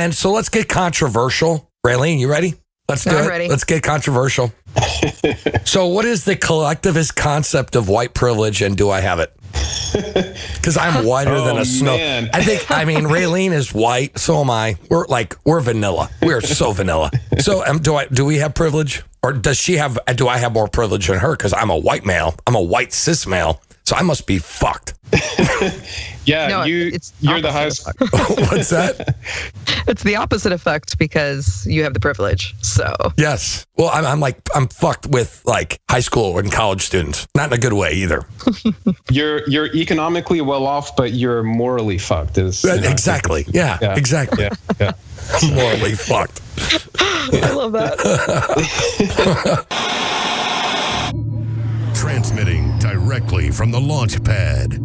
And so let's get controversial. Raylene, you ready? Let's do it. Ready. Let's get controversial. So what is the collectivist concept of white privilege, and do I have it? Because I'm whiter than a snow. Man. Raylene is white. So am I. We're vanilla. We're so vanilla. So do we have privilege, or do I have more privilege than her? Because I'm a white male. I'm a white cis male. So I must be fucked. Yeah, No, you're the highest. What's that? It's the opposite effect because you have the privilege. So Yes. Well, I'm fucked with like high school and college students. Not in a good way either. You're economically well off, but you're morally fucked. Exactly. Yeah. Exactly. Yeah. Morally fucked. I love that. Transmitting directly from the launch pad.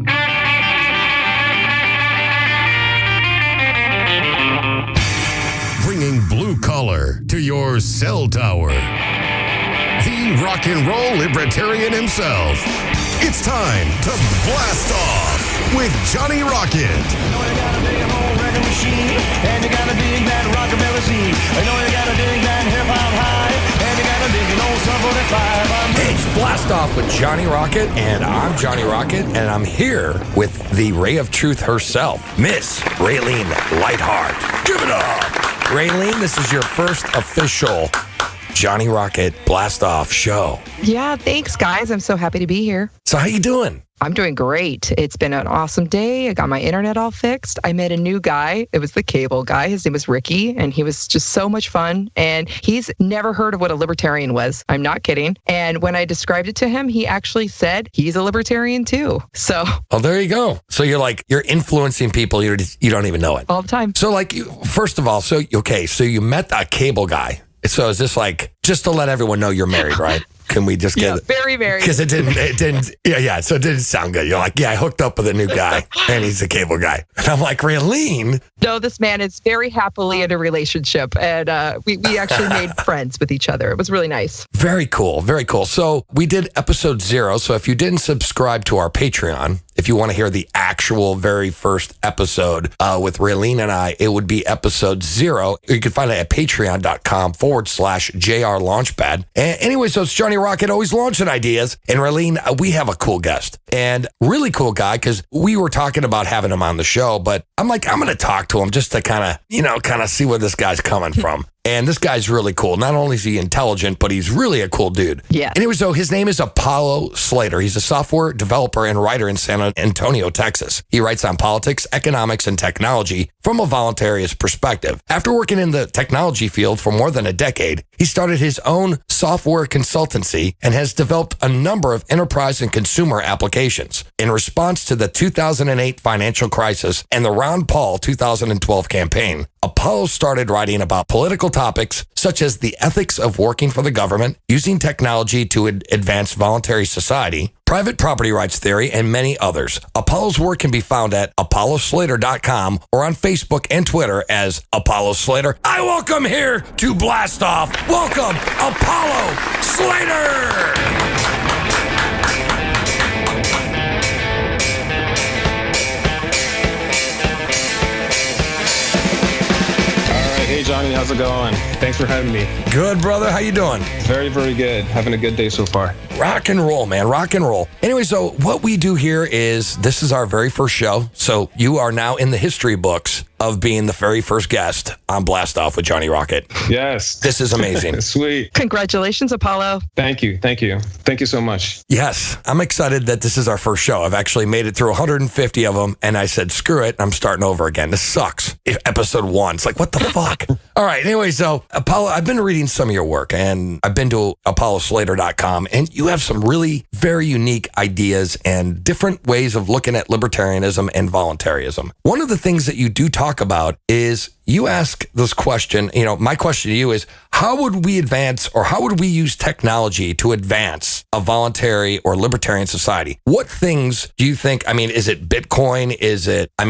Bringing blue collar to your cell tower. The rock and roll libertarian himself. It's time to blast off with Johnny Rocket. You know you gotta dig an old record machine, and you gotta dig that rockabilly scene. You know you gotta dig that hip-hop high, and you gotta dig an old Sub 45. It's Blast Off with Johnny Rocket, and I'm Johnny Rocket, and I'm here with the ray of truth herself, Miss Raylene Lightheart. Give it up! Raylene, this is your first official Johnny Rocket Blast Off show. Yeah, thanks, guys. I'm so happy to be here. So how you doing? I'm doing great. It's been an awesome day. I got my internet all fixed. I met a new guy. It was the cable guy. His name was Ricky, and he was just so much fun. And he's never heard of what a libertarian was. I'm not kidding. And when I described it to him, he actually said he's a libertarian too. So, Oh, there you go. So you're influencing people. You don't even know it. all the time. So first of all, so you met a cable guy. So is this like, just to let everyone know you're married, right? Can we just get it? Very, very. Because it didn't, so it didn't sound good. You're like, yeah, I hooked up with a new guy, and he's a cable guy. And I'm like, Raylene? No, this man is very happily in a relationship, and we actually made friends with each other. It was really nice. Very cool, very cool. So we did episode 0, so if you didn't subscribe to our Patreon, if you want to hear the actual very first episode with Raylene and I, it would be episode 0. You can find it at patreon.com/JR Launchpad. And anyway, so it's Johnny Rocket, always launching ideas. And Raylene, we have a cool guest and really cool guy, because we were talking about having him on the show, but I'm like, I'm going to talk to him just to kind of see where this guy's coming from. And this guy's really cool. Not only is he intelligent, but he's really a cool dude. Yeah. Anyway, so his name is Apollo Slater. He's a software developer and writer in San Antonio, Texas. He writes on politics, economics, and technology from a voluntarist perspective. After working in the technology field for more than a decade, he started his own software consultancy and has developed a number of enterprise and consumer applications. In response to the 2008 financial crisis and the Ron Paul 2012 campaign, Apollo started writing about political topics such as the ethics of working for the government, using technology to advance voluntary society, private property rights theory, and many others. Apollo's work can be found at apolloslater.com or on Facebook and Twitter as Apollo Slater. I welcome here to Blast Off. Welcome, Apollo Slater! Hey Johnny, how's it going? Thanks for having me. Good, brother. How you doing? Very, very good. Having a good day so far. Rock and roll, man. Rock and roll. Anyway, so what we do here is, this is our very first show. So you are now in the history books of being the very first guest on Blast Off with Johnny Rocket. Yes. This is amazing. Sweet. Congratulations, Apollo. Thank you. Thank you. Thank you so much. Yes, I'm excited that this is our first show. I've actually made it through 150 of them, and I said, screw it, I'm starting over again. This sucks. Episode 1. It's like, what the fuck? All right, anyway, so Apollo, I've been reading some of your work, and I've been to apolloslater.com, and you have some really very unique ideas and different ways of looking at libertarianism and voluntarism. One of the things that you do talk about is, you ask this question, my question to you is, how would we advance, or how would we use technology to advance a voluntary or libertarian society? What things do you think, is it Bitcoin?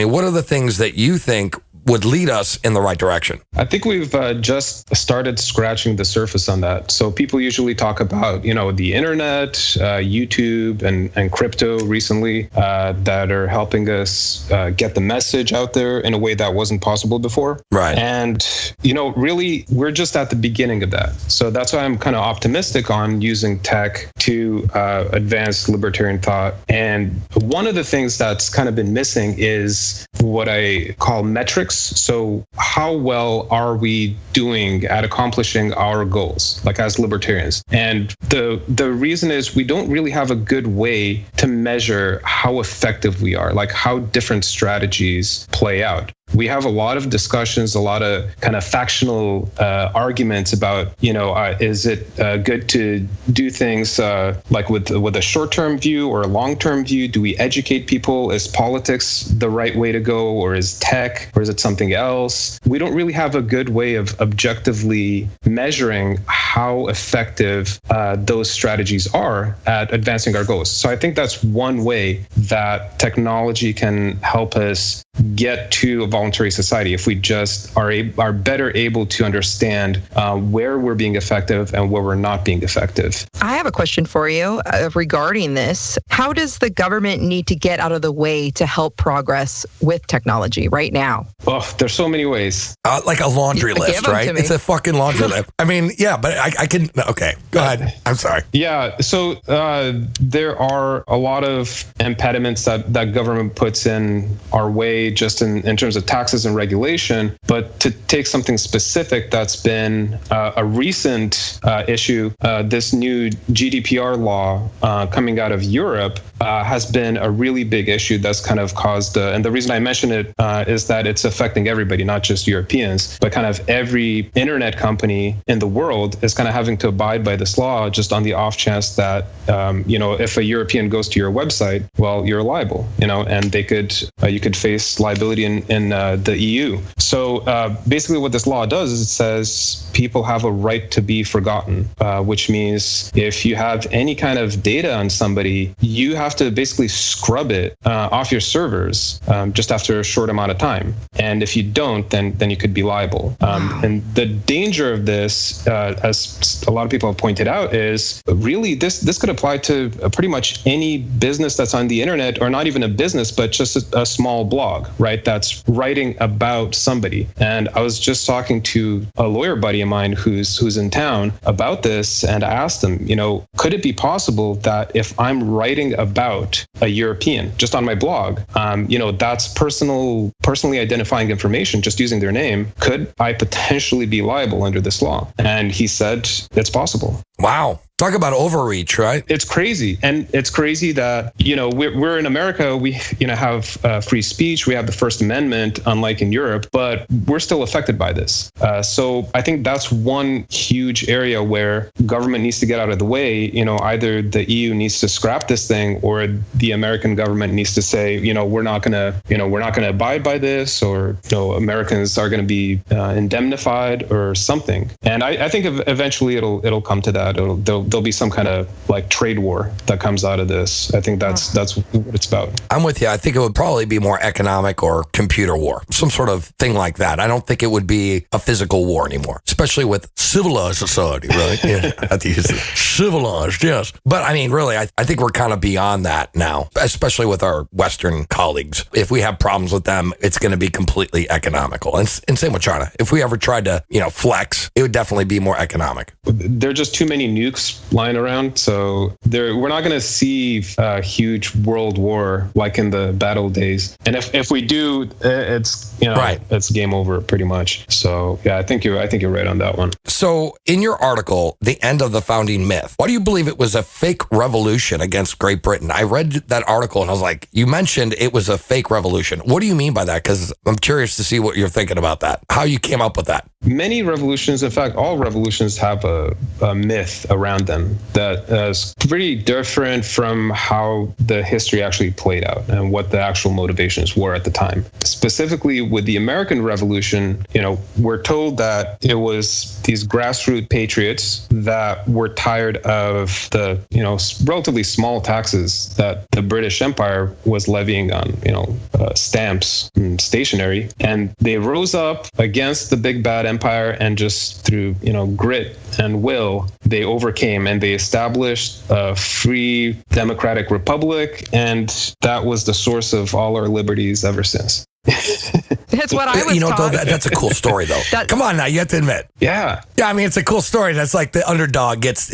What are the things that you think would lead us in the right direction? I think we've just started scratching the surface on that. So people usually talk about, the internet, YouTube, and crypto recently that are helping us get the message out there in a way that wasn't possible before. Right. And, really, we're just at the beginning of that. So that's why I'm kind of optimistic on using tech to advance libertarian thought. And one of the things that's kind of been missing is what I call metrics. So how well are we doing at accomplishing our goals, like as libertarians? And the reason is we don't really have a good way to measure how effective we are, like how different strategies play out. We have a lot of discussions, a lot of kind of factional arguments about, is it good to do things like with a short-term view or a long-term view? Do we educate people? Is politics the right way to go, or is tech, or is it something else? We don't really have a good way of objectively measuring how effective those strategies are at advancing our goals. So I think that's one way that technology can help us get to a voluntary society, if we just are better able to understand where we're being effective and where we're not being effective. I have a question for you regarding this. How does the government need to get out of the way to help progress with technology right now? Oh, there's so many ways. Like a laundry list, right? It's a fucking laundry list. I mean, yeah, but I can, okay, go ahead. I'm sorry. Yeah, so there are a lot of impediments that government puts in our way just in terms of taxes and regulation. But to take something specific that's been a recent issue, this new GDPR law coming out of Europe has been a really big issue that's kind of caused, and the reason I mention it is that it's affecting everybody, not just Europeans, but kind of every internet company in the world is kind of having to abide by this law just on the off chance that, if a European goes to your website, well, you're liable, and they could, you could face liability in the EU. So basically what this law does is it says people have a right to be forgotten, which means if you have any kind of data on somebody, you have to basically scrub it off your servers just after a short amount of time. And if you don't, then you could be liable. And the danger of this, as a lot of people have pointed out, is really this could apply to pretty much any business that's on the internet, or not even a business, but just a small blog, right? That's writing about somebody. And I was just talking to a lawyer buddy of mine who's in town about this, and I asked him, could it be possible that if I'm writing about a European just on my blog, that's personally identifying information just using their name, could I potentially be liable under this law? And he said it's possible. Wow. Talk about overreach, right? It's crazy. And it's crazy that, we're in America, we, have free speech, we have the First Amendment, unlike in Europe, but we're still affected by this. So I think that's one huge area where government needs to get out of the way. Either the EU needs to scrap this thing, or the American government needs to say, we're not going to abide by this, or, Americans are going to be indemnified or something. And I think eventually it'll come to that. There'll be some kind of like trade war that comes out of this. I think that's what it's about. I'm with you. I think it would probably be more economic or computer war, some sort of thing like that. I don't think it would be a physical war anymore, especially with civilized society, right? Yeah, I have to use it. Civilized, yes. But I mean, really, I think we're kind of beyond that now, especially with our Western colleagues. If we have problems with them, it's going to be completely economical. And same with China. If we ever tried to, flex, it would definitely be more economic. There are just too many nukes lying around, so we're not going to see a huge world war like in the battle days. And if we do, it's right. It's game over pretty much. So yeah, I think you're right on that one. So in your article, The End of the Founding Myth, why do you believe it was a fake revolution against Great Britain? I read that article and I was like, you mentioned it was a fake revolution. What do you mean by that? Because I'm curious to see what you're thinking about that, how you came up with that. many revolutions, in fact, all revolutions have a myth around them that is pretty different from how the history actually played out and what the actual motivations were at the time. Specifically with the American Revolution, we're told that it was these grassroots patriots that were tired of the, relatively small taxes that the British Empire was levying on, stamps and stationery. And they rose up against the big bad empire, and just through, grit and will, they overcame and they established a free democratic republic. And that was the source of all our liberties ever since. That's what I was taught. That's a cool story, though. Come on now, you have to admit. Yeah. Yeah, I mean, it's a cool story. That's like the underdog gets,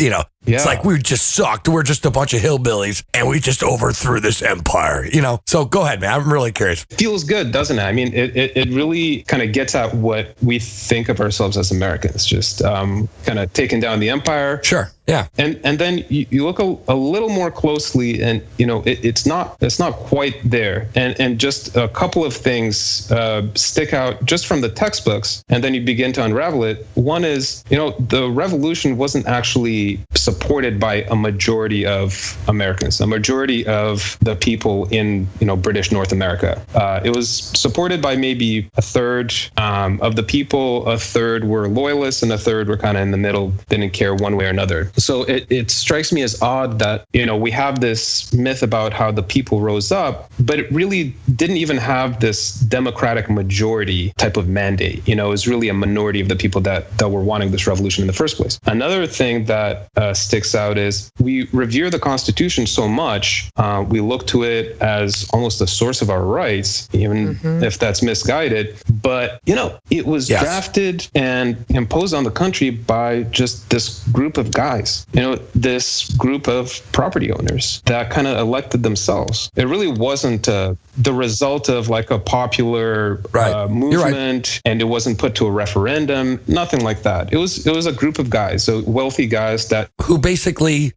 it's like we just sucked. We're just a bunch of hillbillies, and we just overthrew this empire, So go ahead, man. I'm really curious. Feels good, doesn't it? I mean, it really kind of gets at what we think of ourselves as Americans, just kind of taking down the empire. Sure. Yeah. And then you look a little more closely, and it's not quite there. And just a couple of things stick out just from the textbooks, and then you begin to unravel it. One is, the revolution wasn't actually supported by a majority of Americans, a majority of the people in British North America. It was supported by maybe a third of the people. A third were loyalists, and a third were kind of in the middle, didn't care one way or another. So it strikes me as odd that, we have this myth about how the people rose up, but it really didn't even have this democratic majority type of mandate. It was really a minority of the people that were wanting this revolution in the first place. Another thing that sticks out is we revere the Constitution so much, we look to it as almost a source of our rights, even if that's misguided. But, it was drafted and imposed on the country by just this group of guys. This group of property owners that kind of elected themselves. It really wasn't the result of like a popular movement, and it wasn't put to a referendum, nothing like that. It was a group of guys, so wealthy guys who basically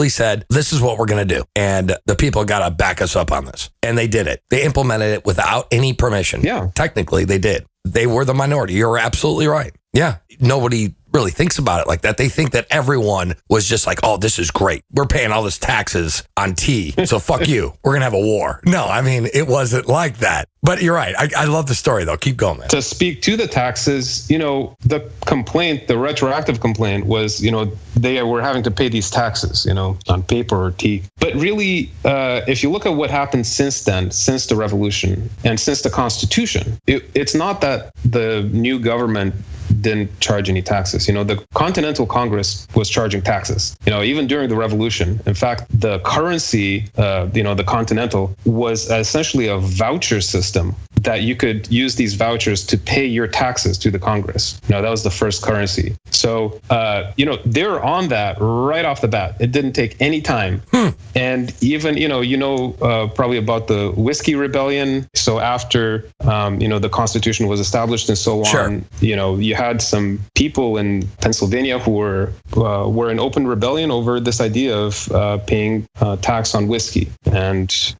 said, this is what we're going to do. And the people got to back us up on this. And they did it. They implemented it without any permission. Yeah. Technically, they did. They were the minority. You're absolutely right. Yeah. Nobody really thinks about it like that. They think that everyone was just like, oh, this is great. We're paying all this taxes on tea. So fuck you. We're going to have a war. No, I mean, it wasn't like that. But you're right. I love the story, though. Keep going, man. To speak to the taxes, the complaint, the retroactive complaint was, they were having to pay these taxes, on paper or tea. But really, if you look at what happened since then, since the revolution and since the Constitution, it's not that the new government didn't charge any taxes. The Continental Congress was charging taxes, even during the revolution. In fact, the currency, the Continental, was essentially a voucher system that you could use these vouchers to pay your taxes to the Congress. That was the first currency. So, they were on that right off the bat. It didn't take any time. And even, probably about the Whiskey Rebellion. So after, the Constitution was established and so on, you had some people in Pennsylvania who were in open rebellion over this idea of paying tax on whiskey. And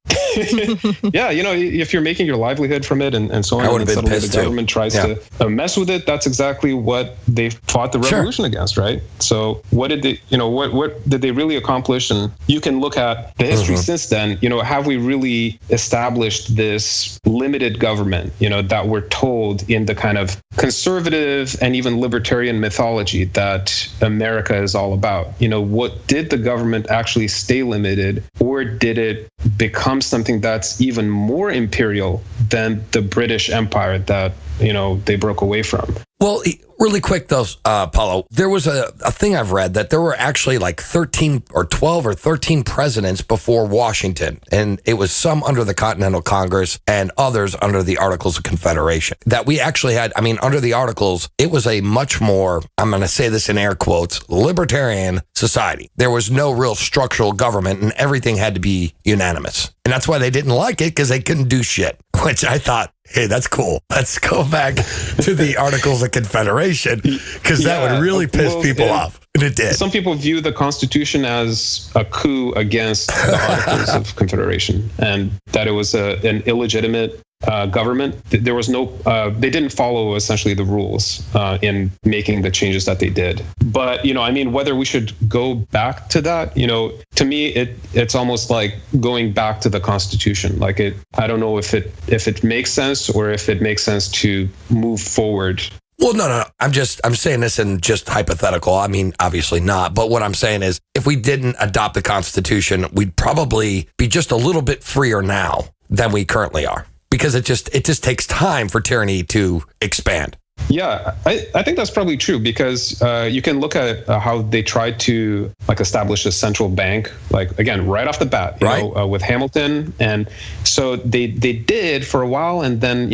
yeah, if you're making your livelihood from it and so on, and suddenly the government tries to mess with it, that's exactly what they fought the revolution against, right? So what did they, what did they really accomplish? And you can look at the history since then, have we really established this limited government, that we're told in the kind of conservative and even libertarian mythology that America is all about? What did the government actually stay limited, or did it become something that's even more imperial than the British Empire that, they broke away from? Well, really quick though, Paulo, there was a thing I've read that there were actually like 13 or 12 or 13 presidents before Washington. And it was some under the Continental Congress and others under the Articles of Confederation. That we actually had, under the Articles, it was a much more, I'm going to say this in air quotes, libertarian society. There was no real structural government and everything had to be unanimous. And that's why they didn't like it, because they couldn't do shit, which I thought, hey, that's cool. Let's go back to the Articles of Confederation, because that would really piss people off. And it did. Some people view the Constitution as a coup against the Articles of Confederation, and that it was an illegitimate government. There was no, they didn't follow essentially the rules in making the changes that they did. But, I mean, whether we should go back to that, to me, it's almost like going back to the Constitution. Like I don't know if it makes sense or if it makes sense to move forward. Well, no. I'm saying this in just hypothetical. I mean, obviously not. But what I'm saying is if we didn't adopt the Constitution, we'd probably be just a little bit freer now than we currently are, because it just takes time for tyranny to expand. Yeah, I think that's probably true, because you can look at how they tried to establish a central bank, again, right off the bat, you know, with Hamilton. And so they did for a while. And then,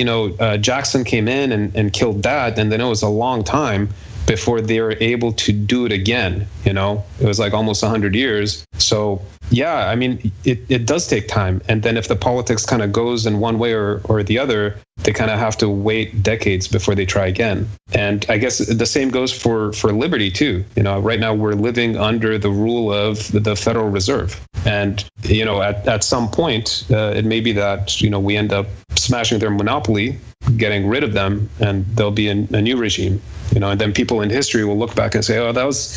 Jackson came in and killed that. And then it was a long time before they were able to do it again. It was almost 100 years. So yeah, I mean, it does take time. And then if the politics kind of goes in one way or the other, they kind of have to wait decades before they try again. And I guess the same goes for liberty too. Right now we're living under the rule of the Federal Reserve. And, at some point, it may be that, we end up smashing their monopoly, getting rid of them, and there'll be a new regime. And then people in history will look back and say, oh, that was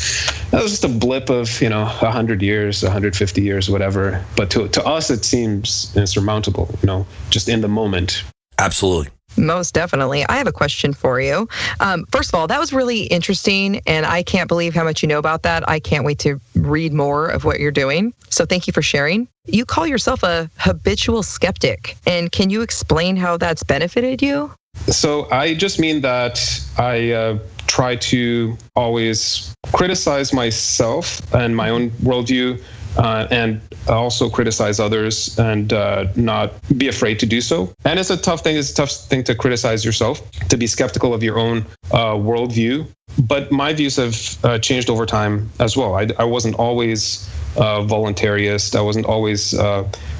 just a blip of, 100 years, 150 years, whatever. But to us, it seems insurmountable, just in the moment. Absolutely. Most definitely. I have a question for you. First of all, that was really interesting, and I can't believe how much you know about that. I can't wait to read more of what you're doing. So thank you for sharing. You call yourself a habitual skeptic, and can you explain how that's benefited you? So I just mean that I try to always criticize myself and my own worldview, and also criticize others, and not be afraid to do so. And it's a tough thing. It's a tough thing to criticize yourself, to be skeptical of your own worldview. But my views have changed over time as well. I wasn't always voluntarist. I wasn't always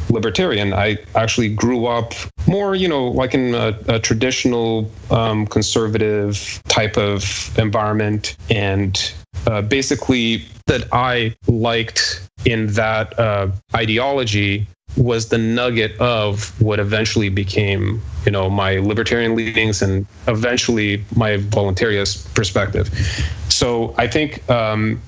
libertarian. I actually grew up more, in a traditional conservative type of environment. And basically that I liked in that ideology was the nugget of what eventually became, my libertarian leanings and eventually my voluntarist perspective. So I think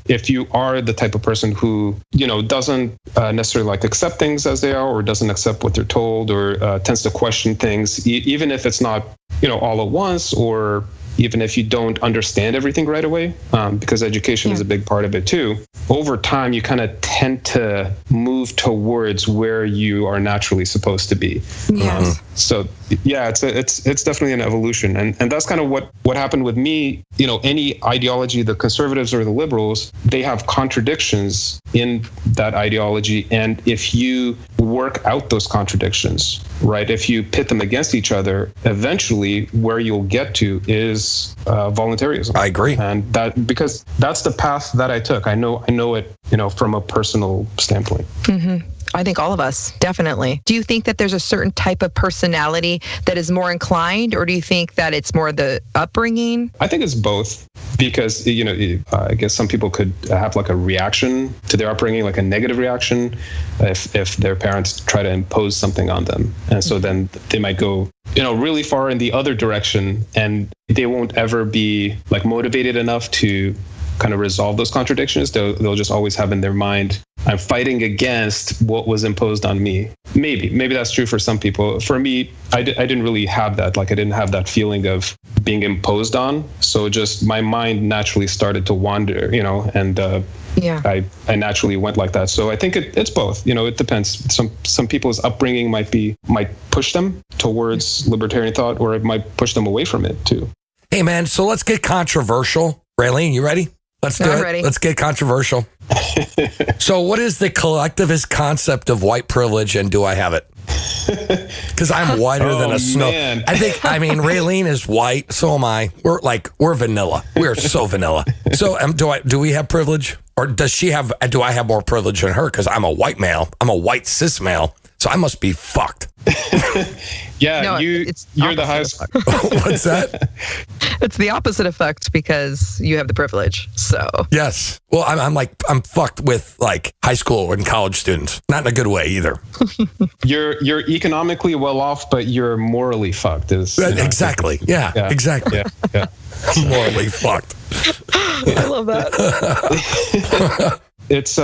if you are the type of person who, doesn't necessarily accept things as they are, or doesn't accept what they're told, or tends to question things, even if it's not, all at once, or even if you don't understand everything right away, because education is a big part of it too. Over time, you kind of tend to move towards where you are naturally supposed to be. Yes. So yeah, it's definitely an evolution, and that's kind of what happened with me. Any ideology, the conservatives or the liberals, they have contradictions in that ideology, and if you work out those contradictions, right, if you pit them against each other, eventually where you'll get to is voluntarism. I agree, and that because that's the path that I took. I know it, from a personal standpoint. Mm-hmm. I think all of us, definitely. Do you think that there's a certain type of personality that is more inclined, or do you think that it's more the upbringing? I think it's both, because, I guess some people could have a reaction to their upbringing, a negative reaction, if their parents try to impose something on them. And so then they might go, really far in the other direction, and they won't ever be motivated enough to kind of resolve those contradictions. They'll just always have in their mind, I'm fighting against what was imposed on me. Maybe that's true for some people. For me, I didn't really have that. I didn't have that feeling of being imposed on. So just my mind naturally started to wander, and I naturally went like that. So I think it's both. It depends. Some people's upbringing might push them towards libertarian thought, or it might push them away from it too. Hey man, so let's get controversial. Raylene, you ready? Let's do it. Ready. Let's get controversial. So what is the collectivist concept of white privilege, and do I have it? Because I'm whiter than a snow. Man. Raylene is white. So am I. We're vanilla. We're so vanilla. So do we have privilege, or does she have? Do I have more privilege than her? Because I'm a white male. I'm a white cis male. So I must be fucked. Yeah, No, you're the highest. What's that? It's the opposite effect because you have the privilege. So Yes. Well, I'm fucked with like high school and college students. Not in a good way either. You're economically well off, but you're morally fucked. Exactly. Yeah. Exactly. Yeah. Morally fucked. I love that. It's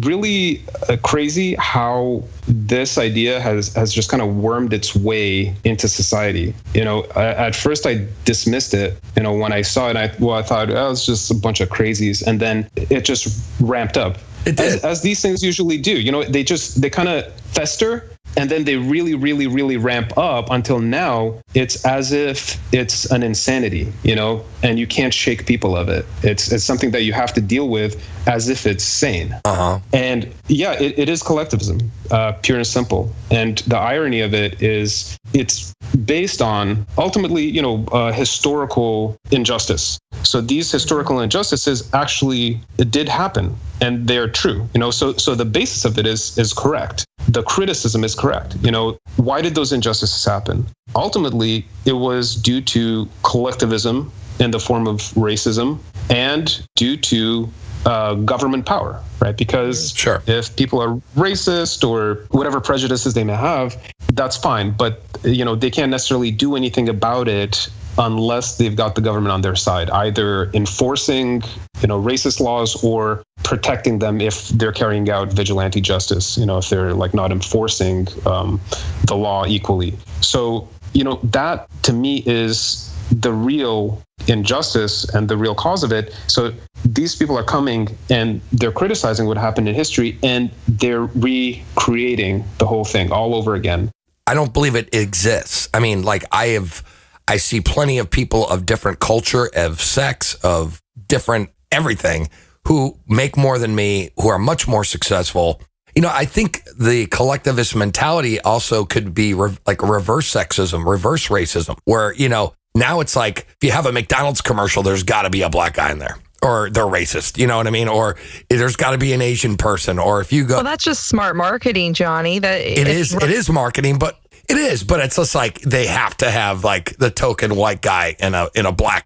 really crazy how this idea has just kind of wormed its way into society. At first I dismissed it. When I saw it, I thought, it's just a bunch of crazies, and then it just ramped up. It did. As these things usually do. They kind of fester. And then they really, really, really ramp up until now. It's as if it's an insanity, and you can't shake people of it. It's something that you have to deal with as if it's sane. And yeah, it is collectivism, pure and simple. And the irony of it is it's based on ultimately, historical injustice. So these historical injustices actually did happen, and they're true. So the basis of it is correct. The criticism is correct. Why did those injustices happen? Ultimately, it was due to collectivism in the form of racism and due to government power, right? Because if people are racist or whatever prejudices they may have, that's fine. But, they can't necessarily do anything about it unless they've got the government on their side, either enforcing, racist laws or protecting them if they're carrying out vigilante justice, if they're like not enforcing the law equally. So, that to me is the real injustice and the real cause of it. So these people are coming and they're criticizing what happened in history, and they're recreating the whole thing all over again. I don't believe it exists. I mean, like I see plenty of people of different culture, of sex, of different everything who make more than me, who are much more successful. I think the collectivist mentality also could be like reverse sexism, reverse racism, where, now it's like if you have a McDonald's commercial, there's got to be a black guy in there. Or they're racist, you know what I mean? Or there's got to be an Asian person. Or if you go, well, that's just smart marketing, Johnny. It is marketing, but it's just like they have to have like the token white guy in a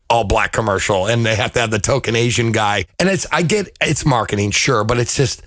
all black commercial, and they have to have the token Asian guy. And I get it's marketing, sure, but it just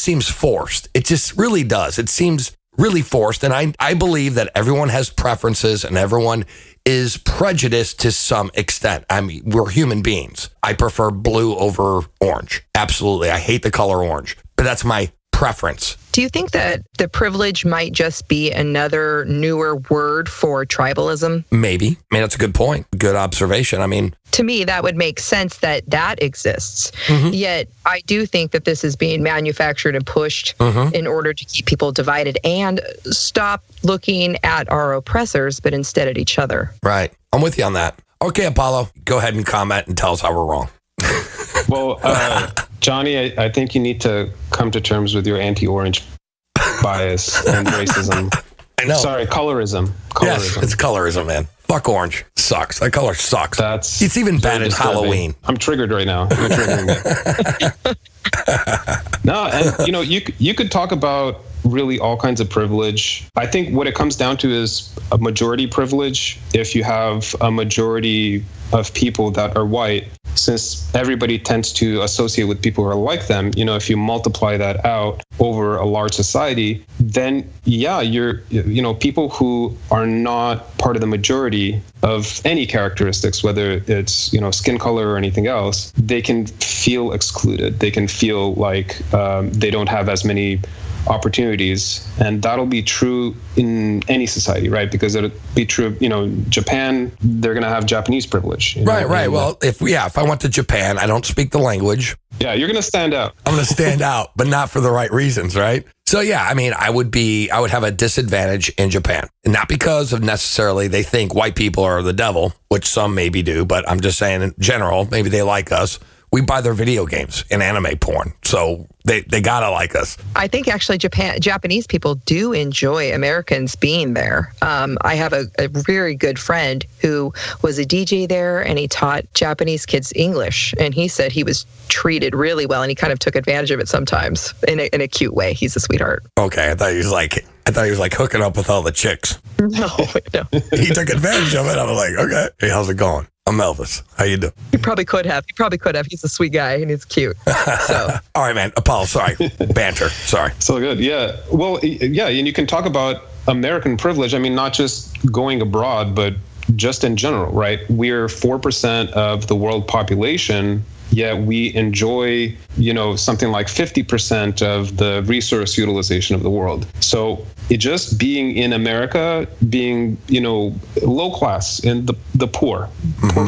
seems forced. It just really does. It seems really forced. And I believe that everyone has preferences and everyone is prejudiced to some extent. I mean, we're human beings. I prefer blue over orange. Absolutely. I hate the color orange, but that's my preference. Do you think that the privilege might just be another newer word for tribalism? Maybe. I mean, that's a good point. Good observation. I mean, to me, that would make sense that exists. Mm-hmm. Yet, I do think that this is being manufactured and pushed in order to keep people divided and stop looking at our oppressors, but instead at each other. Right. I'm with you on that. Okay, Apollo, go ahead and comment and tell us how we're wrong. Well, Johnny, I think you need to come to terms with your anti-orange bias and racism. I know. Sorry, colorism. Yes, it's colorism, man. Fuck orange. Sucks. That color sucks. It's even bad in Halloween. I'm triggered right now. You're triggering me. No, and you could talk about really all kinds of privilege. I think what it comes down to is a majority privilege. If you have a majority of people that are white, since everybody tends to associate with people who are like them, if you multiply that out over a large society, then you're people who are not part of the majority of any characteristics, whether it's, skin color or anything else, they can feel excluded. They can feel like they don't have as many opportunities, and that'll be true in any society, right? Because it'll be true, Japan, they're going to have Japanese privilege. Right. Well, if I went to Japan, I don't speak the language. Yeah, you're going to stand out. I'm going to stand out, but not for the right reasons, right? So yeah, I mean, I would have a disadvantage in Japan, and not because of necessarily they think white people are the devil, which some maybe do, but I'm just saying in general, maybe they like us. We buy their video games and anime porn. So they gotta like us. I think actually Japanese people do enjoy Americans being there. I have a very good friend who was a DJ there, and he taught Japanese kids English. And he said he was treated really well, and he kind of took advantage of it sometimes in a cute way. He's a sweetheart. Okay, I thought he was like hooking up with all the chicks. No. He took advantage of it. I was like, okay, hey, how's it going? I'm Elvis. How you doing? He probably could have. He's a sweet guy, and he's cute. So. All right, man. Apollo, sorry. Banter. Sorry. So good. Yeah. Well, yeah, and you can talk about American privilege. I mean, not just going abroad, but just in general, right? We're 4% of the world population, yet we enjoy, something like 50% of the resource utilization of the world. So it just being in America, being, low class in the poor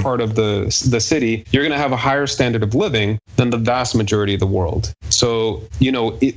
part of the city, you're going to have a higher standard of living than the vast majority of the world. So,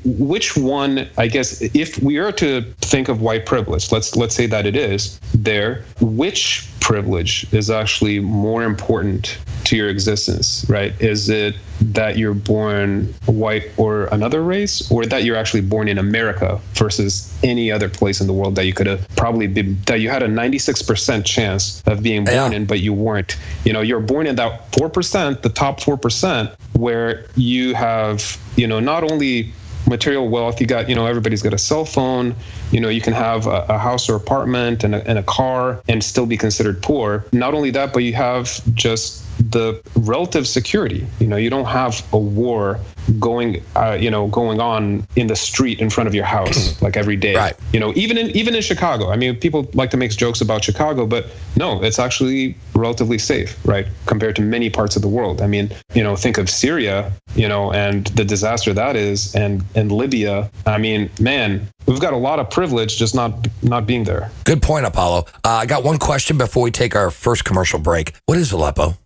which one, I guess, if we are to think of white privilege, let's say that it is there, which privilege is actually more important to your existence, right? Is it that you're born white or another race, or that you're actually born in America versus any other place in the world that you could have probably been, that you had a 96% chance of being born in, but you weren't? You're born in that 4%, the top 4%, where you have, not only material wealth, you got, everybody's got a cell phone, you can have a house or apartment and a car and still be considered poor. Not only that, but you have just the relative security. You don't have a war going on in the street in front of your house like every day. Right. Even in Chicago. I mean, people like to make jokes about Chicago, but no, it's actually relatively safe, right, compared to many parts of the world. I mean, think of Syria, and the disaster that is, and Libya. I mean, man, we've got a lot of privilege just not being there. Good point, Apollo. I got one question before we take our first commercial break. What is Aleppo?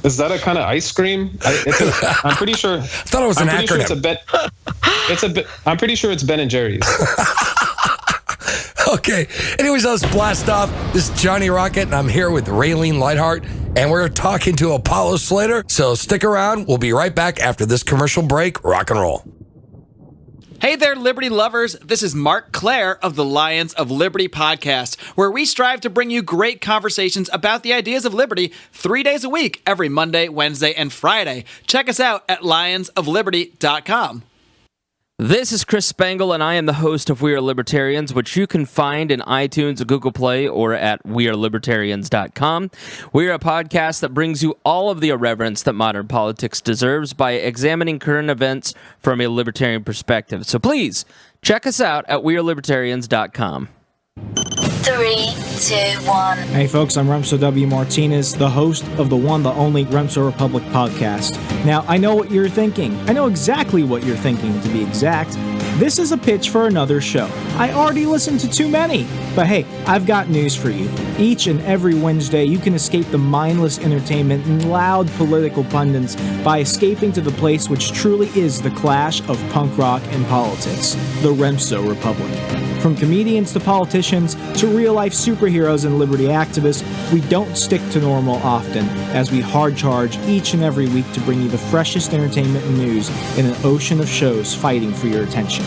Is that a kind of ice cream? I'm pretty sure. I thought it was an acronym. Sure I'm pretty sure it's Ben and Jerry's. Okay. Anyways, let's blast off. This is Johnny Rocket, and I'm here with Raylene Lightheart, and we're talking to Apollo Slater. So stick around. We'll be right back after this commercial break. Rock and roll. Hey there, Liberty lovers. This is Mark Claire of the Lions of Liberty podcast, where we strive to bring you great conversations about the ideas of liberty 3 days a week, every Monday, Wednesday, and Friday. Check us out at lionsofliberty.com. This is Chris Spangle, and I am the host of We Are Libertarians, which you can find in iTunes, Google Play, or at wearelibertarians.com. We are a podcast that brings you all of the irreverence that modern politics deserves by examining current events from a libertarian perspective. So please, check us out at wearelibertarians.com. 3, 2, 1. Hey folks, I'm Remso W. Martinez, the host of the one, the only Remso Republic podcast. Now, I know what you're thinking. I know exactly what you're thinking, to be exact. This is a pitch for another show. I already listened to too many. But hey, I've got news for you. Each and every Wednesday, you can escape the mindless entertainment and loud political pundits by escaping to the place which truly is the clash of punk rock and politics, the Remso Republic. From comedians to politicians to real-life superheroes and liberty activists, we don't stick to normal often, as we hard charge each and every week to bring you the freshest entertainment and news in an ocean of shows fighting for your attention.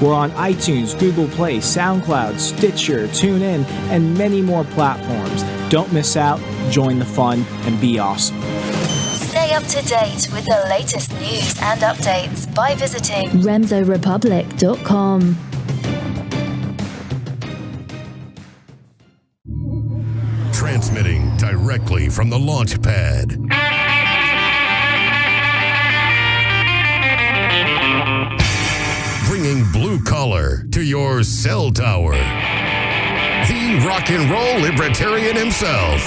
We're on iTunes, Google Play, SoundCloud, Stitcher, TuneIn, and many more platforms. Don't miss out, join the fun, and be awesome. Stay up to date with the latest news and updates by visiting remsorepublic.com. Transmitting directly from the launch pad. Bringing blue collar to your cell tower. The rock and roll libertarian himself.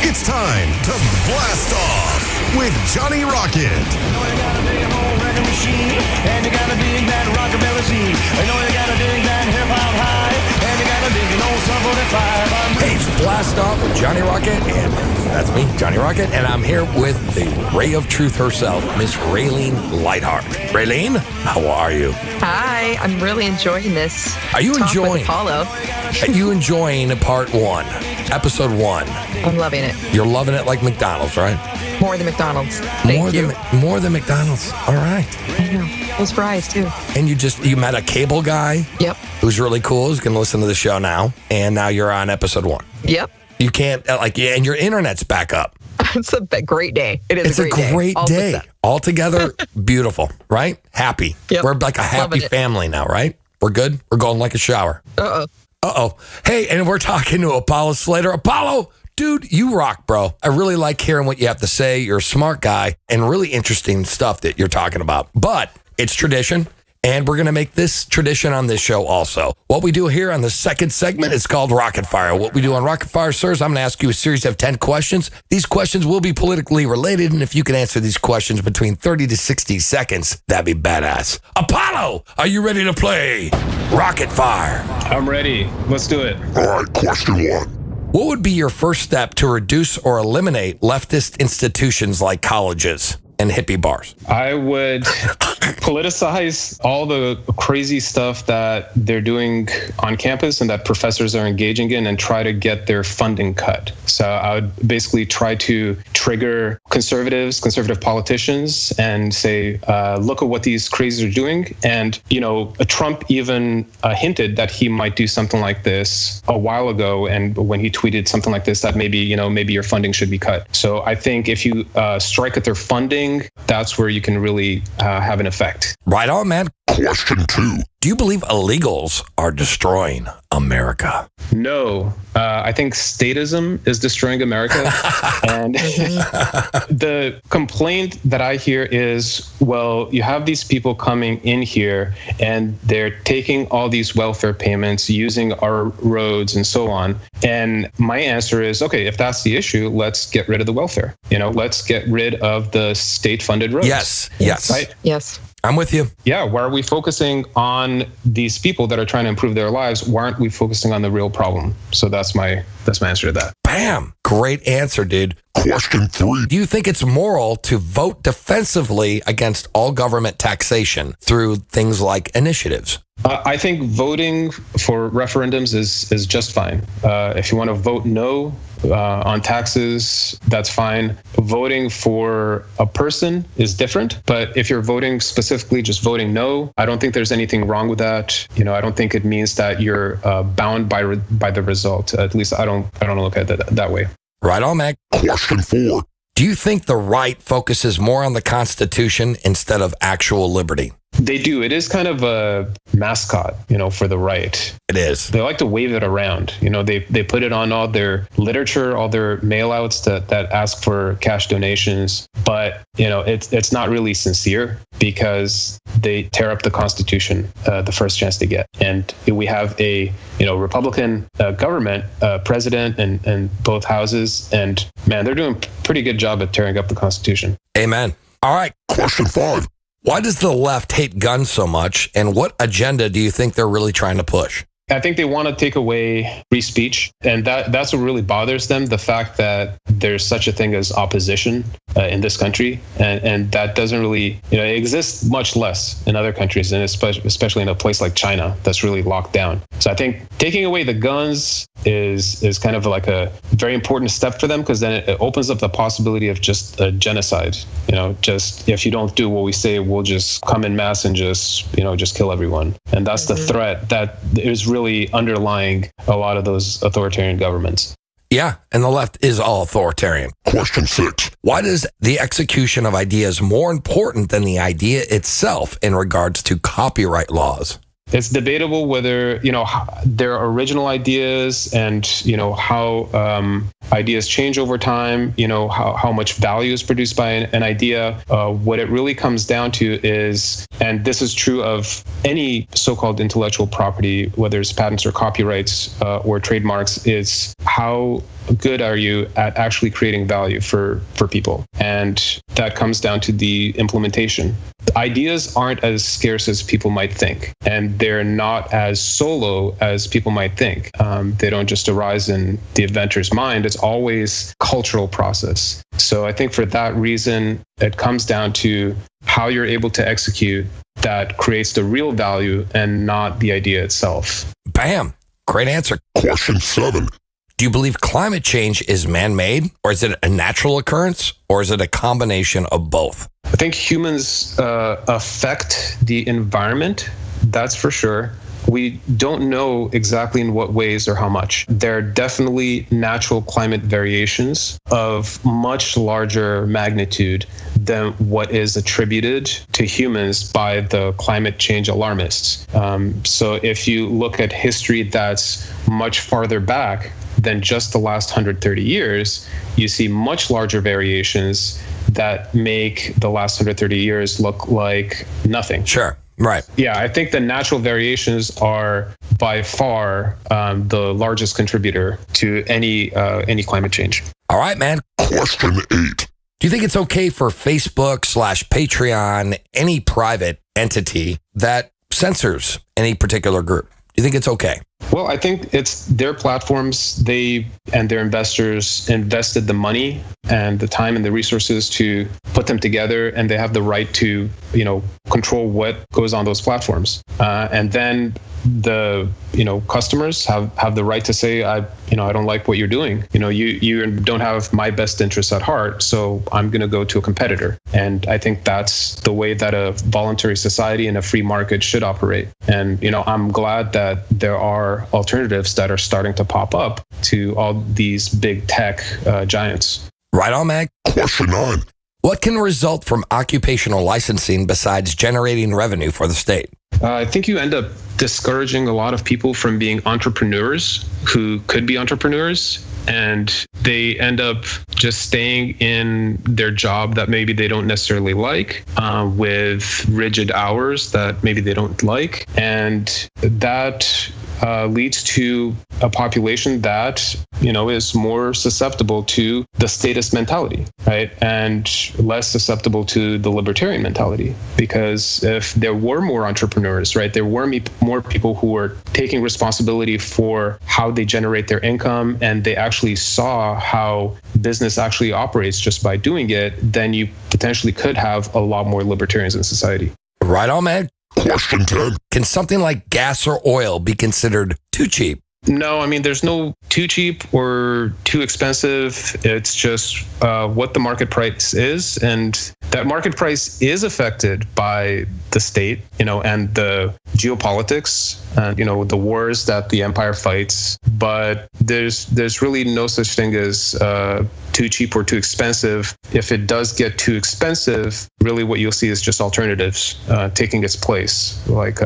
It's time to blast off with Johnny Rocket. You know you gotta dig an old record machine, and you gotta dig that rockabilly scene. You know you gotta dig that hip hop high, and you gotta dig an old old Sum 45. Hey, it's Blast Off with Johnny Rocket, and that's me, Johnny Rocket, and I'm here with the ray of truth herself, Miss Raylene Lightheart. Raylene, how are you? Hi, I'm really enjoying this. Are you talk enjoying? with Apollo. Are you enjoying part 1, episode 1? I'm loving it. You're loving it like McDonald's, right? More than McDonald's. Thank you. More than McDonald's. All right. I know. Those fries too. And you met a cable guy. Yep. Who's really cool. Who's going to listen to the show now. And now you're on episode 1. Yep. You can't and your internet's back up. It's a great day. It's a great day. Altogether beautiful, right? Happy. Yep. We're like a happy family now, right? We're good. We're going like a shower. Uh-oh. Hey, and we're talking to Apollo Slater. Apollo, dude, you rock, bro. I really like hearing what you have to say. You're a smart guy and really interesting stuff that you're talking about. But it's tradition, and we're going to make this tradition on this show also. What we do here on the second segment is called Rocket Fire. What we do on Rocket Fire, sirs, I'm going to ask you a series of 10 questions. These questions will be politically related, and if you can answer these questions between 30 to 60 seconds, that'd be badass. Apollo, are you ready to play Rocket Fire? I'm ready. Let's do it. All right, question 1. What would be your first step to reduce or eliminate leftist institutions like colleges and hippie bars? I would politicize all the crazy stuff that they're doing on campus and that professors are engaging in and try to get their funding cut. So I would basically try to trigger conservative politicians and say, look at what these crazies are doing. And, Trump even hinted that he might do something like this a while ago. And when he tweeted something like this, that maybe your funding should be cut. So I think if you strike at their funding, that's where you can really have an effect. Right on, man. Question 2. Do you believe illegals are destroying America? No. I think statism is destroying America. And the complaint that I hear is, well, you have these people coming in here and they're taking all these welfare payments, using our roads and so on. And my answer is, okay, if that's the issue, let's get rid of the welfare. Let's get rid of the state-funded roads. Yes. Right? Yes. I'm with you. Yeah, why are we focusing on these people that are trying to improve their lives? Why aren't we focusing on the real problem? So that's my answer to that. Bam. Great answer, dude. Question 3. Do you think it's moral to vote defensively against all government taxation through things like initiatives? I think voting for referendums is just fine. If you want to vote no on taxes, that's fine. Voting for a person is different. But if you're voting specifically, just voting no, I don't think there's anything wrong with that. I don't think it means that you're bound by the result. At least I don't look at it that way. Right on, Meg. Question 4. Do you think the right focuses more on the Constitution instead of actual liberty? They do. It is kind of a mascot, for the right. It is. They like to wave it around. They put it on all their literature, all their mail-outs that ask for cash donations. But, it's not really sincere because they tear up the Constitution the first chance they get. And we have a, Republican government, president and both houses. And, man, they're doing a pretty good job at tearing up the Constitution. Amen. All right. Question 5. Why does the left hate guns so much, and what agenda do you think they're really trying to push? I think they want to take away free speech, and that's what really bothers them, the fact that there's such a thing as opposition in this country, and that doesn't really, it exists much less in other countries, and especially in a place like China that's really locked down. So I think taking away the guns is kind of like a very important step for them, because then it opens up the possibility of just a genocide. Just if you don't do what we say, we'll just come in mass and just kill everyone. And that's the threat that is really underlying a lot of those authoritarian governments. Yeah, and the left is all authoritarian. Question 6. Why is the execution of ideas more important than the idea itself in regards to copyright laws? It's debatable whether, their original ideas and, how ideas change over time, how much value is produced by an idea. What it really comes down to is, and this is true of any so-called intellectual property, whether it's patents or copyrights or trademarks, is how good are you at actually creating value for people? And that comes down to the implementation. ideas aren't as scarce as people might think, and they're not as solo as people might think. They don't just arise in the inventor's mind. It's always a cultural process. So I think for that reason, it comes down to how you're able to execute that creates the real value and not the idea itself. Bam. Great answer. Question 7. Do you believe climate change is man-made, or is it a natural occurrence, or is it a combination of both? I think humans affect the environment, that's for sure. We don't know exactly in what ways or how much. There are definitely natural climate variations of much larger magnitude than what is attributed to humans by the climate change alarmists. So if you look at history that's much farther back than just the last 130 years, you see much larger variations that make the last 130 years look like nothing. Sure. Right. Yeah, I think the natural variations are by far the largest contributor to any climate change. All right, man. Question 8. Do you think it's okay for Facebook/Patreon, any private entity that censors any particular group? Do you think it's okay? Well, I think it's their platforms. They and their investors invested the money and the time and the resources to put them together, and they have the right to, control what goes on those platforms. And then the customers have the right to say, I don't like what you're doing. You don't have my best interests at heart, so I'm going to go to a competitor. And I think that's the way that a voluntary society and a free market should operate. And I'm glad that there are alternatives that are starting to pop up to all these big tech giants. Right on, Mag. Question 9. What can result from occupational licensing besides generating revenue for the state? I think you end up discouraging a lot of people from being entrepreneurs who could be entrepreneurs, and they end up just staying in their job that maybe they don't necessarily like, with rigid hours that maybe they don't like. And that leads to a population that, is more susceptible to the statist mentality, right? And less susceptible to the libertarian mentality. Because if there were more entrepreneurs, right, there were more people who were taking responsibility for how they generate their income, and they actually saw how business actually operates just by doing it, then you potentially could have a lot more libertarians in society. Right on, man. Question 10. Can something like gas or oil be considered too cheap? No, there's no too cheap or too expensive. It's just what the market price is. And that market price is affected by the state, and the geopolitics and, the wars that the empire fights. But there's really no such thing as too cheap or too expensive. If it does get too expensive, really what you'll see is just alternatives taking its place, like,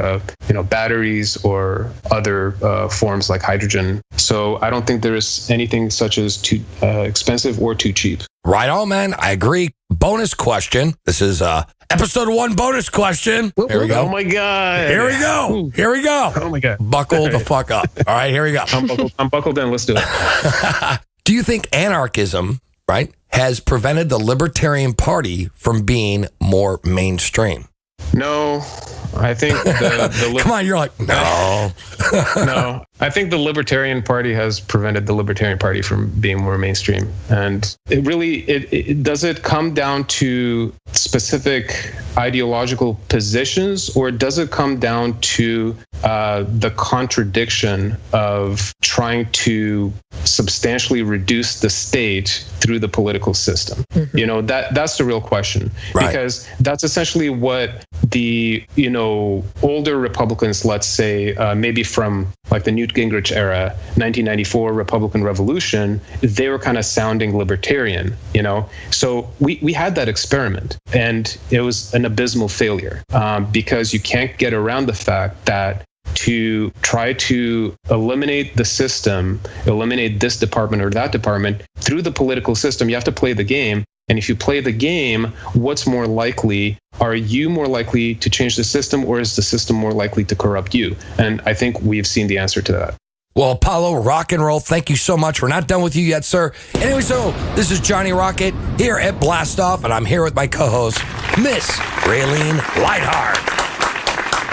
batteries or other forms like hydrogen. So I don't think there is anything such as too expensive or too cheap. Right on, man. I agree. Bonus question. This is episode 1 bonus question. Here we go. Oh my God. Here we go. Here we go. Oh my God. Buckle the fuck up. All right, here we go. I'm buckled in. Let's do it. Do you think anarchism, right, has prevented the Libertarian Party from being more mainstream? No, I think the Come on, you're like, no. No, I think the Libertarian Party has prevented the Libertarian Party from being more mainstream. And it really, does it come down to specific ideological positions, or does it come down to the contradiction of trying to substantially reduce the state through the political system? Mm-hmm. That's the real question, right? Because that's essentially what the older Republicans, let's say maybe from like the Newt Gingrich era, 1994 Republican Revolution, they were kind of sounding libertarian, so we had that experiment, and it was an abysmal failure, because you can't get around the fact that to try to eliminate the system, eliminate this department or that department through the political system, you have to play the game. And if you play the game, what's more likely? Are you more likely to change the system, or is the system more likely to corrupt you? And I think we've seen the answer to that. Well, Apollo, rock and roll, thank you so much. We're not done with you yet, sir. Anyway, so this is Johnny Rocket here at Blast Off, and I'm here with my co-host, Miss Raylene Lightheart.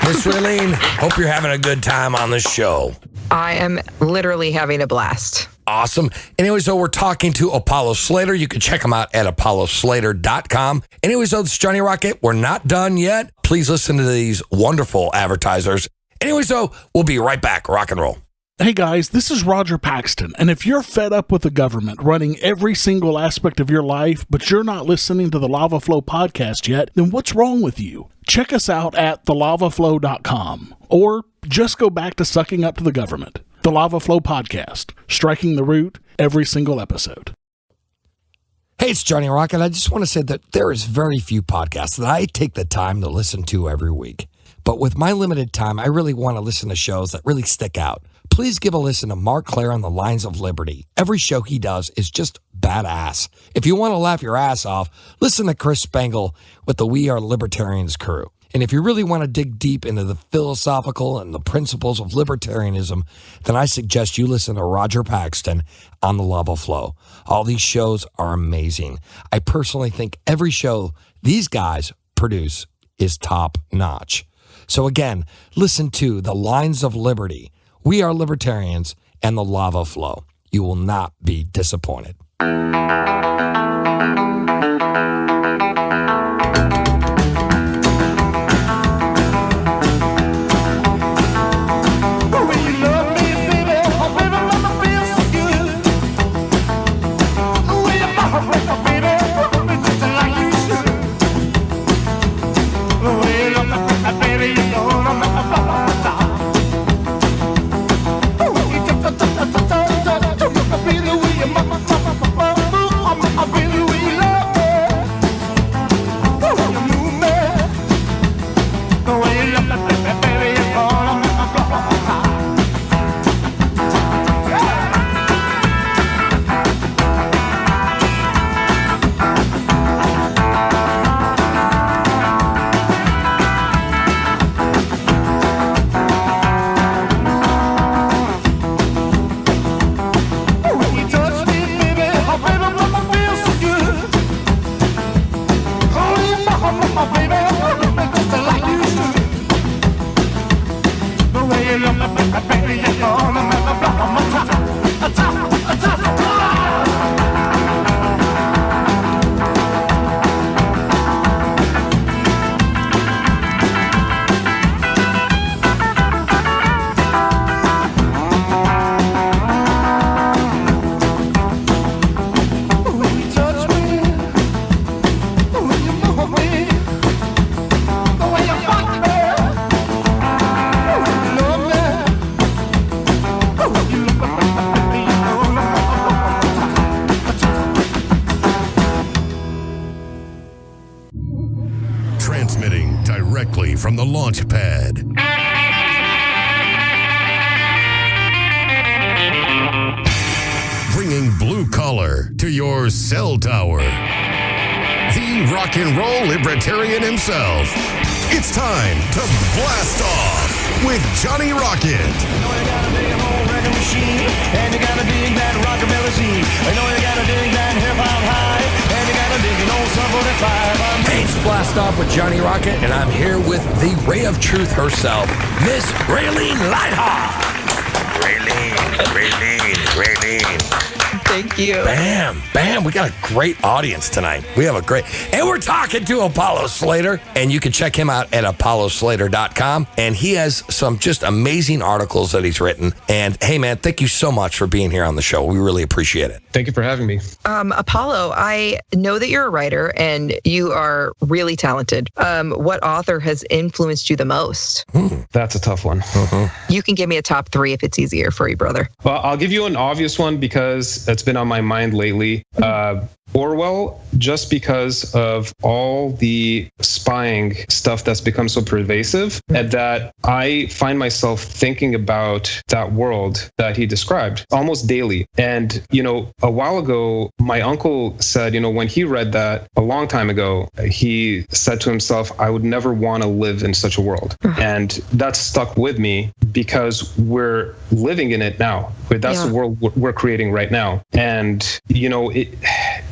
Miss Raylene, hope you're having a good time on the show. I am literally having a blast. Awesome. Anyway, so we're talking to Apollo Slater. You can check him out at apolloslater.com. Anyway, so it's Johnny Rocket. We're not done yet. Please listen to these wonderful advertisers. Anyway, so we'll be right back. Rock and roll. Hey guys, this is Roger Paxton, and if you're fed up with the government running every single aspect of your life, but you're not listening to the Lava Flow podcast yet, then what's wrong with you? Check us out at thelavaflow.com, or just go back to sucking up to the government. The Lava Flow podcast, striking the root every single episode. Hey, it's Johnny Rocket. I just want to say that there is very few podcasts that I take the time to listen to every week. But with my limited time, I really want to listen to shows that really stick out. Please give a listen to Mark Claire on the Lines of Liberty. Every show he does is just badass. If you want to laugh your ass off, listen to Chris Spangle with the We Are Libertarians crew. And if you really want to dig deep into the philosophical and the principles of libertarianism, then I suggest you listen to Roger Paxton on the Lava Flow. All these shows are amazing. I personally think every show these guys produce is top notch. So again, listen to the Lines of Liberty, We Are Libertarians, and the Lava Flow. You will not be disappointed. Transmitting directly from the launch pad. Bringing blue collar to your cell tower. The rock and roll libertarian himself. It's time to blast off with Johnny Rocket. You know you gotta dig an old record machine, and you gotta dig that rockabilly scene. You know you gotta dig that hip-hop high, and you gotta dig an old Sub 45. Hey, it's Blast Off with Johnny Rocket, and I'm here with the ray of truth herself, Miss Raylene Lightheart. Raylene. Thank you. Bam. We got a great audience tonight. And we're talking to Apollo Slater, and you can check him out at apolloslater.com. And he has some just amazing articles that he's written. And hey, man, thank you so much for being here on the show. We really appreciate it. Thank you for having me. Apollo, I know that you're a writer and you are really talented. What author has influenced you the most? That's a tough one. You can give me a top 3 if it's easier for you, brother. Well, I'll give you an obvious one because it's been on my mind lately. Orwell, just because of all the spying stuff that's become so pervasive, and that I find myself thinking about that world that he described almost daily. And, a while ago, my uncle said, when he read that a long time ago, he said to himself, I would never want to live in such a world. And that stuck with me because we're living in it now. That's the world we're creating right now. And,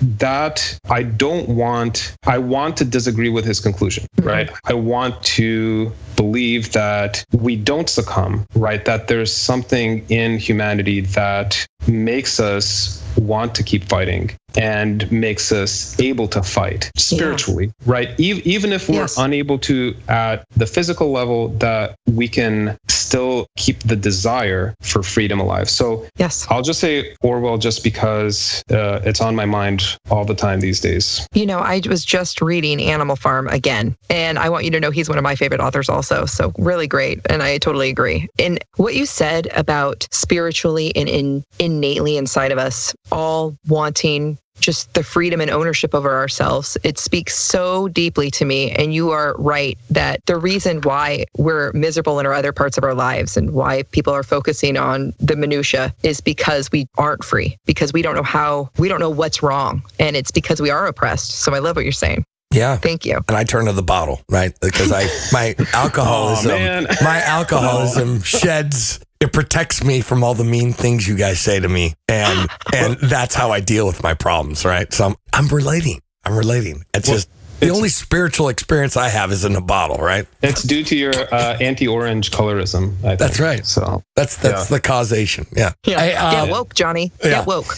that I want to disagree with his conclusion, right? I want to believe that we don't succumb, right? That there's something in humanity that makes us want to keep fighting and makes us able to fight spiritually, right? Even if we're unable to at the physical level, that we can still keep the desire for freedom alive. So I'll just say Orwell just because it's on my mind all the time these days. You know, I was just reading Animal Farm again, and I want you to know he's one of my favorite authors also. So really great. And I totally agree. And what you said about spiritually and innately inside of us, all wanting just the freedom and ownership over ourselves, it speaks so deeply to me. And you are right that the reason why we're miserable in our other parts of our lives and why people are focusing on the minutia is because we aren't free, because we don't know what's wrong. And it's because we are oppressed. So I love what you're saying. Yeah. Thank you. And I turn to the bottle, right? Because my alcoholism sheds. It protects me from all the mean things you guys say to me. And that's how I deal with my problems, right? So I'm relating. It's just the only spiritual experience I have is in a bottle, right? It's due to your anti-orange colorism, I think. That's right. So that's the causation. Yeah. Hey, get woke, Johnny. Get woke.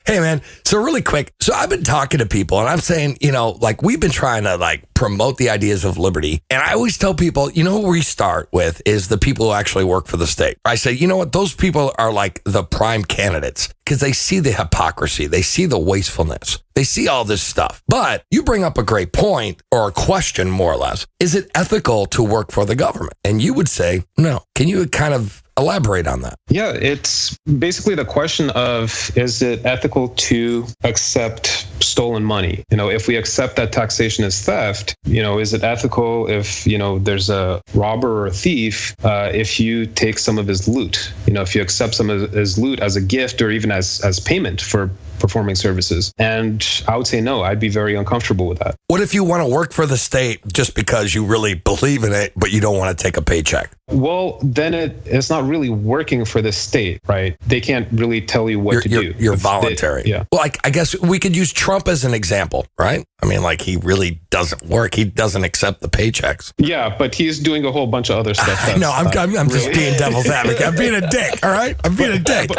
Hey, man. So really quick. So I've been talking to people and I'm saying, like we've been trying to promote the ideas of liberty. And I always tell people, who we start with is the people who actually work for the state. I say, you know what? Those people are like the prime candidates because they see the hypocrisy. They see the wastefulness. They see all this stuff. But you bring up a great point or a question, more or less. Is it ethical to work for the government? And you would say, no. Can you kind of elaborate on that? Yeah, it's basically the question of, is it ethical to accept stolen money? If we accept that taxation is theft, is it ethical if, there's a robber or a thief, if you take some of his loot, if you accept some of his loot as a gift or even as payment for performing services? And I would say no, I'd be very uncomfortable with that. What if you want to work for the state just because you really believe in it, but you don't want to take a paycheck? Well, then it's not really working for the state, right? They can't really tell you what to do. You're voluntary. Well, I guess we could use Trump as an example, right? I mean, he really doesn't work. He doesn't accept the paychecks. Yeah, but he's doing a whole bunch of other stuff. No, I'm just being devil's advocate. I'm being a dick, all right? I'm being a dick.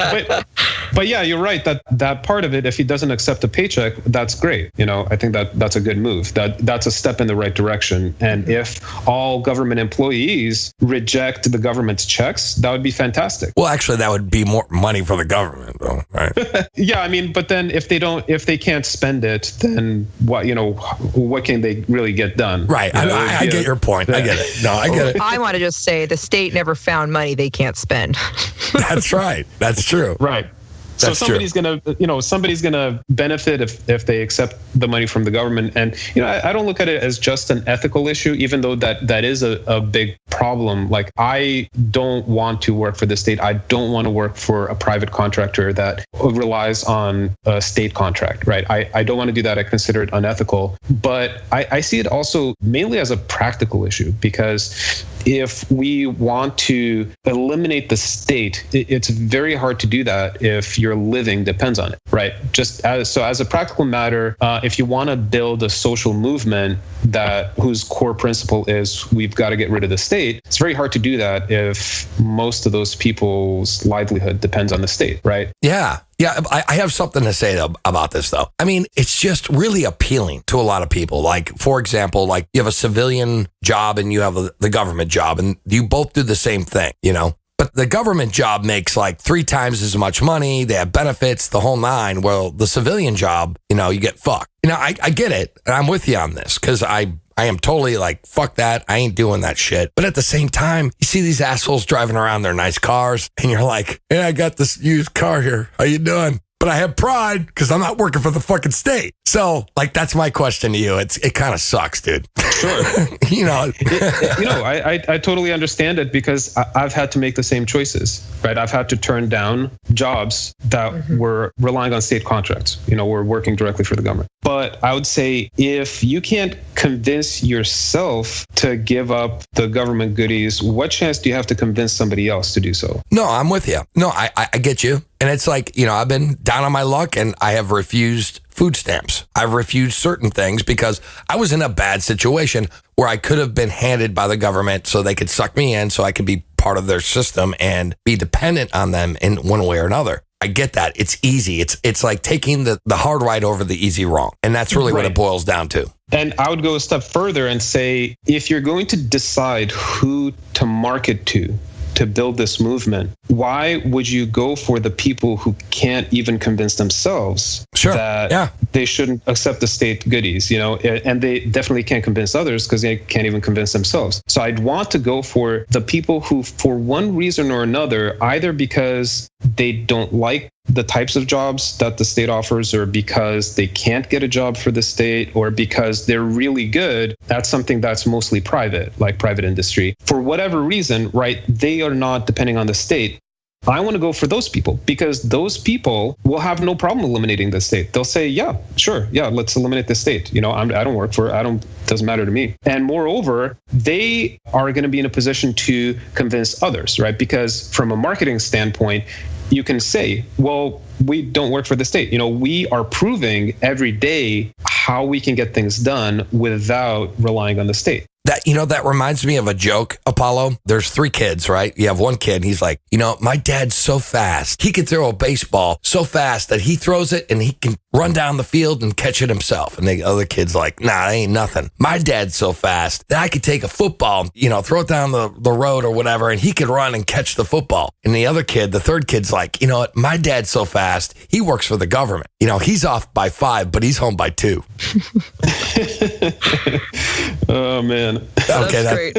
But yeah, you're right. That part of it, if he doesn't accept a paycheck, that's great. I think that's a good move. That's a step in the right direction. And if all government employees reject the government's checks, that would be fantastic. Well, actually, that would be more money for the government, though, right? Yeah, I mean, but then if they can't spend it, then what can they really get done? Right. I get your point. I get it. No, I get it. I want to just say the state never found money they can't spend. That's right. That's true. Right. So somebody's gonna benefit if they accept the money from the government. And I don't look at it as just an ethical issue, even though that is a big problem. I don't want to work for the state. I don't want to work for a private contractor that relies on a state contract, right? I don't want to do that. I consider it unethical. But I see it also mainly as a practical issue, because if we want to eliminate the state, it's very hard to do that if your living depends on it, right? As a practical matter, if you want to build a social movement whose core principle is we've got to get rid of the state, it's very hard to do that if most of those people's livelihood depends on the state, right? Yeah. Yeah, I have something to say about this, though. I mean, it's just really appealing to a lot of people. For example, you have a civilian job and you have the government job, and you both do the same thing, But the government job makes 3 times as much money. They have benefits, the whole nine. Well, the civilian job, you get fucked. I get it. And I'm with you on this because I am totally fuck that. I ain't doing that shit. But at the same time, you see these assholes driving around their nice cars and you're like, hey, I got this used car here. How you doing? But I have pride because I'm not working for the fucking state. So, that's my question to you. It kind of sucks, dude. Sure. I totally understand it because I've had to make the same choices, right? I've had to turn down jobs that were relying on state contracts, were working directly for the government. But I would say if you can't convince yourself to give up the government goodies, what chance do you have to convince somebody else to do so? No, I'm with you. No, I get you. And it's I've been down on my luck and I have refused food stamps. I've refused certain things because I was in a bad situation where I could have been handed by the government so they could suck me in so I could be part of their system and be dependent on them in one way or another. I get that. It's easy. It's like taking the hard right over the easy wrong. And that's really what it boils down to. And I would go a step further and say, if you're going to decide who to market to build this movement, why would you go for the people who can't even convince themselves that they shouldn't accept the state goodies, and they definitely can't convince others because they can't even convince themselves. So I'd want to go for the people who, for one reason or another, either because they don't like the types of jobs that the state offers, or because they can't get a job for the state, or because they're really good at something that's mostly private, like private industry. For whatever reason, right, they are not depending on the state. I want to go for those people because those people will have no problem eliminating the state. They'll say, yeah, sure. Yeah, let's eliminate the state. I don't work for it. Doesn't matter to me. And moreover, they are going to be in a position to convince others, right? Because from a marketing standpoint, you can say, well, we don't work for the state. We are proving every day how we can get things done without relying on the state. That reminds me of a joke, Apollo. There's 3 kids, right? You have one kid, he's like, my dad's so fast. He can throw a baseball so fast that he throws it and he can run down the field and catch it himself. And the other kid's like, nah, that ain't nothing. My dad's so fast that I could take a football, throw it down the road or whatever, and he could run and catch the football. And the other kid, the third kid's like, what? My dad's so fast, he works for the government. He's off by 5, but he's home by 2. Oh, man. Okay, that's great.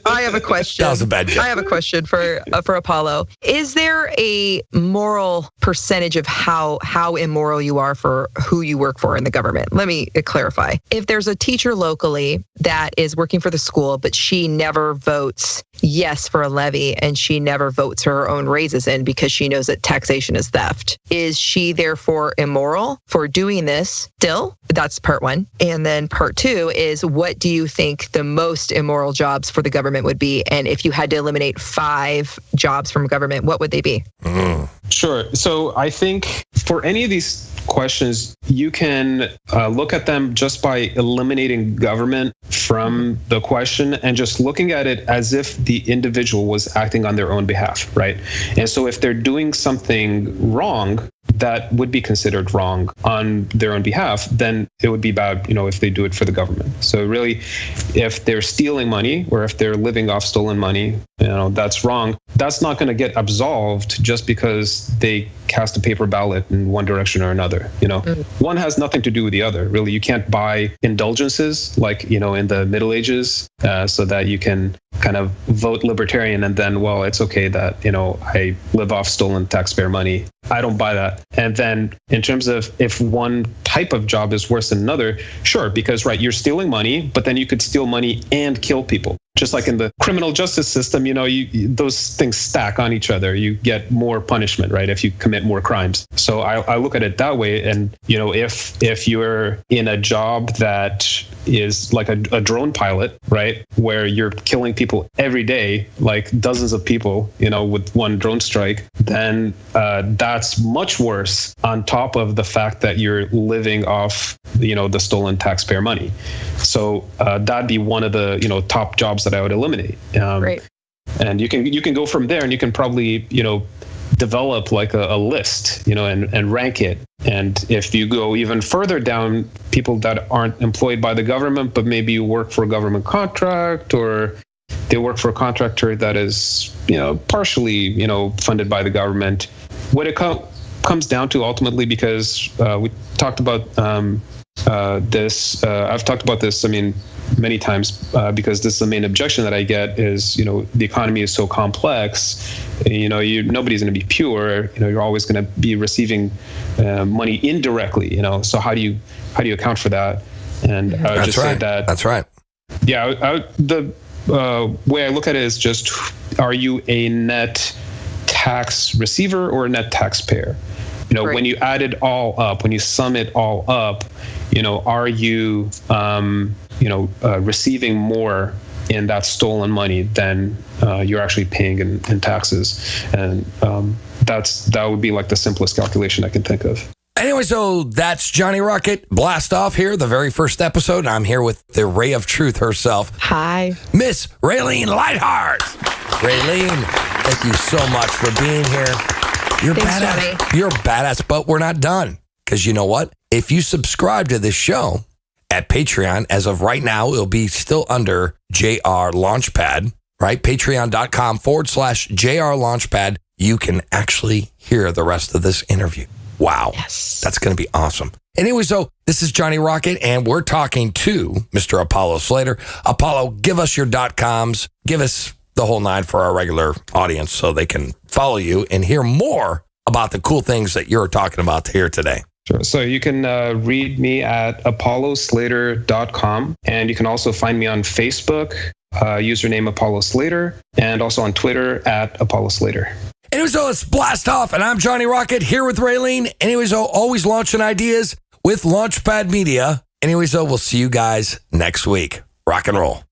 I have a question. That was a bad joke. I have a question for Apollo. Is there a moral percentage of how immoral you are for who you work for in the government? Let me clarify. If there's a teacher locally that is working for the school, but she never votes yes for a levy and she never votes her own raises in because she knows that taxation is theft, is she therefore immoral for doing this still? That's part 1. And then part 2 is, what do you think the most immoral jobs for the government would be? And if you had to eliminate 5 jobs from government, what would they be? Sure. So I think for any of these questions, you can look at them just by eliminating government from the question and just looking at it as if the individual was acting on their own behalf, right? And so if they're doing something wrong that would be considered wrong on their own behalf, then it would be bad, if they do it for the government. So really, if they're stealing money or if they're living off stolen money, that's wrong. That's not going to get absolved just because they cast a paper ballot in one direction or another. One has nothing to do with the other. Really, you can't buy indulgences like, in the Middle Ages so that you can kind of vote libertarian and then, well, it's okay that, I live off stolen taxpayer money. I don't buy that. And then in terms of if one type of job is worse than another, sure, because, right, you're stealing money, but then you could steal money and kill people. Just like in the criminal justice system, those things stack on each other. You get more punishment, right, if you commit more crimes. So I look at it that way. And, if you're in a job that is like a drone pilot, right, where you're killing people every day, like dozens of people, with one drone strike, then that's much worse on top of the fact that you're living off, the stolen taxpayer money. So that'd be one of the, top jobs that I would eliminate. Right. And you can go from there, and you can probably, develop like a list, and rank it. And if you go even further down, people that aren't employed by the government, but maybe you work for a government contract, or they work for a contractor that is, partially, funded by the government. What it comes down to ultimately, because we talked about this, I've talked about this, many times, because this is the main objection that I get is, the economy is so complex, nobody's going to be pure, you're always going to be receiving money indirectly, so how do you account for that? And I would just say that. That's right. Yeah. The way I look at it is just, are you a net tax receiver or a net taxpayer? Right. When you add it all up, when you sum it all up, are you, receiving more in that stolen money than you're actually paying in taxes? And that would be like the simplest calculation I can think of. Anyway, so that's Johnny Rocket. Blast off here, the very first episode. And I'm here with the ray of truth herself. Hi. Miss Raylene Lightheart. Raylene, thank you so much for being here. You're Thanks, badass. Johnny. You're badass, but we're not done. Because you know what? If you subscribe to this show at Patreon, as of right now, it'll be still under JR Launchpad, right? Patreon.com/JR Launchpad. You can actually hear the rest of this interview. Wow. Yes. That's going to be awesome. Anyway, so this is Johnny Rocket, and we're talking to Mr. Apollo Slater. Apollo, give us your .coms. Give us the whole nine for our regular audience so they can follow you and hear more about the cool things that you're talking about here today. Sure. So you can read me at apolloslater.com, and you can also find me on Facebook, username Apollo Slater, and also on Twitter at Apollo Slater. Anyway, so let's blast off. And I'm Johnny Rocket here with Raylene. Anyway, so always launching ideas with Launchpad Media. Anyway, so we'll see you guys next week. Rock and roll.